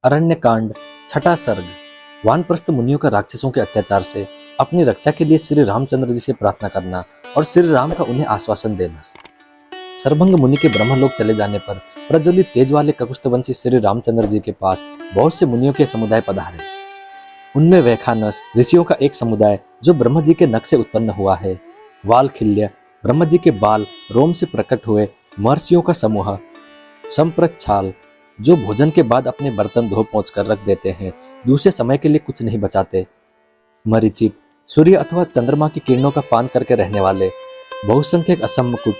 अरण्य कांड, छठा सर्ग। वानप्रस्थ मुनियों का राक्षसों के अत्याचार से अपनी रक्षा के लिए श्री रामचंद्र जी से प्रार्थना करना और श्री राम का उन्हें आश्वासन देना। सर्वभंग मुनि के ब्रह्मलोक चले जाने पर प्रज्वलित तेज वाले ककुष्ठवंशी श्री रामचंद्र जी के पास बहुत से मुनियों के समुदाय पधारे। उनमें वैखानस ऋषियों का एक समुदाय जो ब्रह्म जी के नख से उत्पन्न हुआ है, वालखिल्य ब्रह्म जी के बाल रोम से प्रकट हुए महर्षियों का समूह, संप्रच्छाल जो भोजन के बाद अपने बर्तन धो पोंछ कर रख देते हैं, दूसरे समय के लिए कुछ नहीं बचाते, मरीचिप सूर्य अथवा चंद्रमा की किरणों का पान करके रहने वाले, बहुसंख्यक असमकुट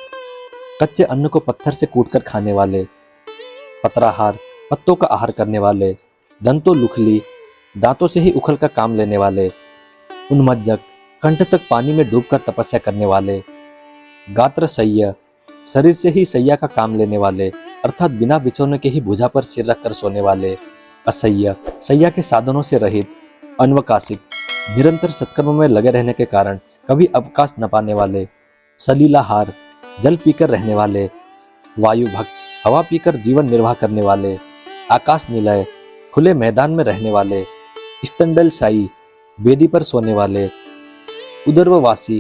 कच्चे अन्न को पत्थर से कूटकर खाने वाले, पत्राहार पत्तों का आहार करने वाले, दंतो लुखली दांतों से ही उखल का काम लेने वाले, उन्मज्जक कंठ तक पानी में डूबकर तपस्या करने वाले, गात्र सय्य शरीर से ही सैया का काम लेने वाले अर्थात बिना बिछोने के ही भुजा पर सिर रखकर सोने वाले, असह्य सैया के साधनों से रहित, अनवकाशिक निरंतर सत्कर्म में लगे रहने के कारण कभी अवकाश न पाने वाले, सलीलाहार जल पीकर रहने वाले, वायु भक्ष हवा पीकर जीवन निर्वाह करने वाले, आकाश निलय खुले मैदान में रहने वाले, स्तंडल शाही वेदी पर सोने वाले, उदर्ववासी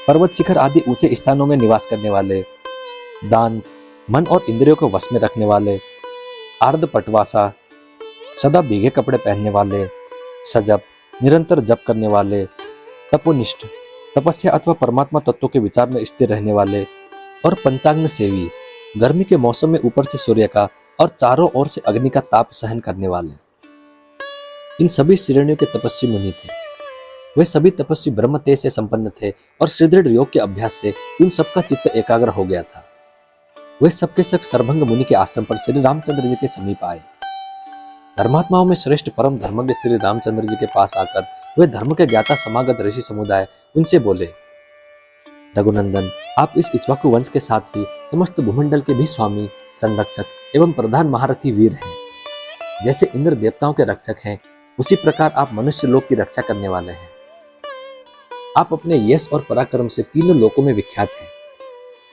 पर्वत शिखर आदि ऊंचे स्थानों में निवास करने वाले, दान मन और इंद्रियों को वश में रखने वाले, आर्ध पटवासा सदा भीगे कपड़े पहनने वाले, सजप निरंतर जप करने वाले, तपोनिष्ठ तपस्या अथवा परमात्मा तत्वों के विचार में स्थिर रहने वाले, और पंचाग्न सेवी गर्मी के मौसम में ऊपर से सूर्य का और चारों ओर से अग्नि का ताप सहन करने वाले। इन सभी श्रेणियों के तपस्वी मुनि थे। वे सभी तपस्वी ब्रह्म तेज से संपन्न थे और सुदृढ़ योग के अभ्यास से उन सबका चित्त एकाग्र हो गया था। वे सबके सब सर्वभंग मुनि के आश्रम पर श्री रामचंद्र जी के समीप आए। धर्मात्माओं में श्रेष्ठ परम धर्मज्ञ श्री रामचंद्र जी के पास आकर वे धर्म के ज्ञाता समागत ऋषि समुदाय उनसे बोले, रघुनंदन, आप इस इक्ष्वाकु वंश के साथ ही समस्त भूमंडल के भी स्वामी, संरक्षक एवं प्रधान महारथी वीर हैं। जैसे इंद्र देवताओं के रक्षक हैं, उसी प्रकार आप मनुष्य लोक की रक्षा करने वाले हैं। आप अपने यश और पराक्रम से तीनों लोकों में विख्यात हैं।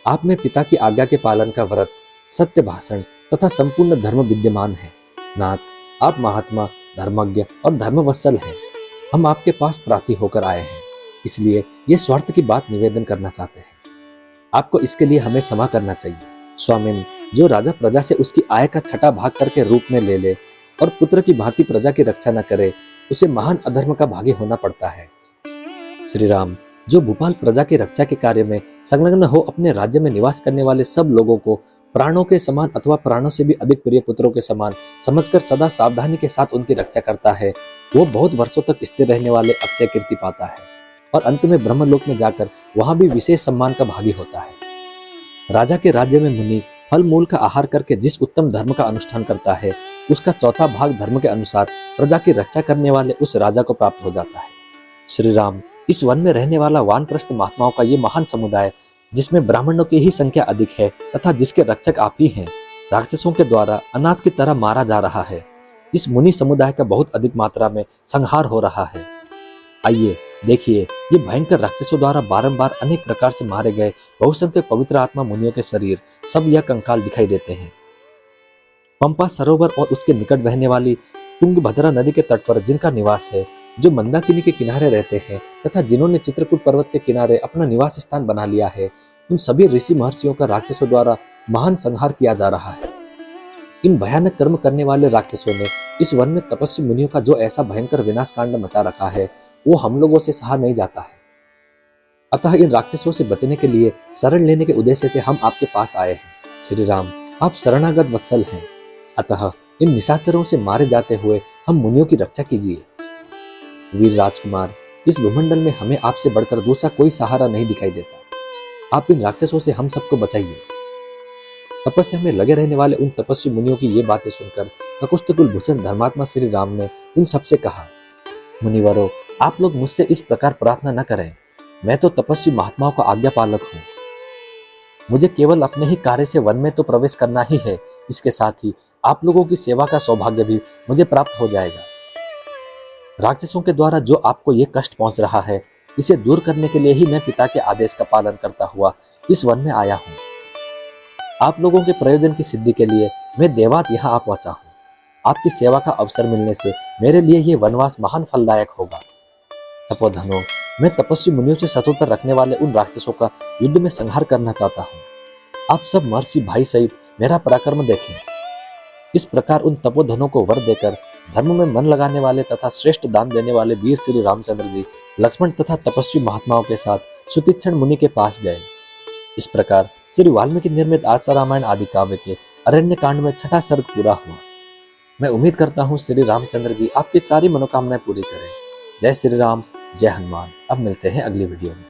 आप में पिता की आज्ञा के पालन का व्रत, सत्य भाषण तथा संपूर्ण धर्म विद्यमान है। नाथ, आप महात्मा, धर्मज्ञ और धर्मवत्सल हैं। हम आपके पास प्रार्थी होकर आए हैं, इसलिए ये स्वार्थ की बात निवेदन करना चाहते हैं। आपको इसके लिए हमें क्षमा करना चाहिए। स्वामिन, जो राजा प्रजा से उसकी आय का छठा भाग करके रूप में ले ले और पुत्र की भांति प्रजा की रक्षा न करे, उसे महान अधर्म का भागी होना पड़ता है। श्री राम, जो भूपाल प्रजा की रक्षा के कार्य में संलग्न हो अपने राज्य में निवास करने वाले सब लोगों को प्राणों के समान अथवा प्राणों से भी अधिक प्रिय पुत्रों के समान समझकर सदा सावधानी के साथ उनकी रक्षा करता है, वो बहुत वर्षों तक स्थिर रहने वाले अक्षय कीर्ति पाता है और अंत में ब्रह्मलोक में जाकर वहां भी विशेष सम्मान का भागी होता है। राजा के राज्य में मुनि फल मूल का आहार करके जिस उत्तम धर्म का अनुष्ठान करता है, उसका चौथा भाग धर्म के अनुसार प्रजा की रक्षा करने वाले उस राजा को प्राप्त हो जाता है। श्री राम, इस वन में रहने वाला वानप्रस्थ महात्माओं का ये महान समुदाय, जिसमें ब्राह्मणों की ही संख्या अधिक है तथा जिसके रक्षक आप ही हैं, राक्षसों के द्वारा अनाथ की तरह मारा जा रहा है। इस मुनि समुदाय का बहुत अधिक मात्रा में संहार हो रहा है। आइए देखिए, ये भयंकर राक्षसों द्वारा बारंबार अनेक प्रकार से मारे गए बहुसंख्यक पवित्र आत्मा मुनियों के शरीर सब यह कंकाल दिखाई देते हैं। पंपा सरोवर और उसके निकट बहने वाली तुंगभद्रा नदी के तट पर जिनका निवास है, जो मंदाकिनी के किनारे रहते हैं तथा जिन्होंने चित्रकूट पर्वत के किनारे अपना निवास स्थान बना लिया है, उन सभी ऋषि महर्षियों का राक्षसों द्वारा महान संहार किया जा रहा है। इन भयानक कर्म करने वाले राक्षसों ने इस वन में तपस्वी मुनियों का जो ऐसा भयंकर विनाश कांड मचा रखा है, वो हम लोगों से सहा नहीं जाता है। अतः इन राक्षसों से बचने के लिए शरण लेने के उद्देश्य से हम आपके पास आए हैं। श्री राम, आप शरणागत वत्सल हैं, अतः इन निशाचरों से मारे जाते हुए हम मुनियों की रक्षा कीजिए। वीर राजकुमार, इस भूमंडल में हमें आपसे बढ़कर दूसरा कोई सहारा नहीं दिखाई देता। आप इन राक्षसों से हम सबको बचाइए। तपस्या में लगे रहने वाले उन तपस्वी मुनियों की ये बातें सुनकर ककुस्थकुल भूषण धर्मात्मा श्री राम ने उन सबसे कहा, मुनिवरों, आप लोग मुझसे इस प्रकार प्रार्थना न करें। मैं तो तपस्वी महात्माओं का आज्ञा पालक हूँ। मुझे केवल अपने ही कार्य से वन में तो प्रवेश करना ही है, इसके साथ ही आप लोगों की सेवा का सौभाग्य भी मुझे प्राप्त हो जाएगा। राक्षसों के द्वारा जो आपको ये कष्ट पहुंच रहा है, इसे दूर करने के लिए ही मैं पिता के आदेश का पालन करता हुआ इस वन में आया हूँ। आप लोगों के प्रयोजन की सिद्धि के लिए मैं देवात यहाँ आ पहुंचा हूँ। आपकी सेवा का अवसर मिलने से मेरे लिए ये वनवास महान फलदायक होगा। तपोधनो, मैं तपस्वी मुनियों से शत्रुता रखने वाले उन राक्षसों का युद्ध में संहार करना चाहता हूँ। आप सब महर्षि भाई सहित मेरा पराक्रम देखें। इस प्रकार उन तपोधनों को वर देकर धर्म में मन लगाने वाले तथा श्रेष्ठ दान देने वाले वीर श्री रामचंद्र जी लक्ष्मण तथा तपस्वी महात्माओं के साथ सुतीक्षण मुनि के पास गए। इस प्रकार श्री वाल्मीकि निर्मित आशा रामायण आदि काव्य के अरण्य कांड में छठा सर्ग पूरा हुआ। मैं उम्मीद करता हूँ श्री रामचंद्र जी आपकी सारी मनोकामनाएं पूरी करें। जय श्री राम, जय हनुमान। अब मिलते हैं अगली वीडियो में।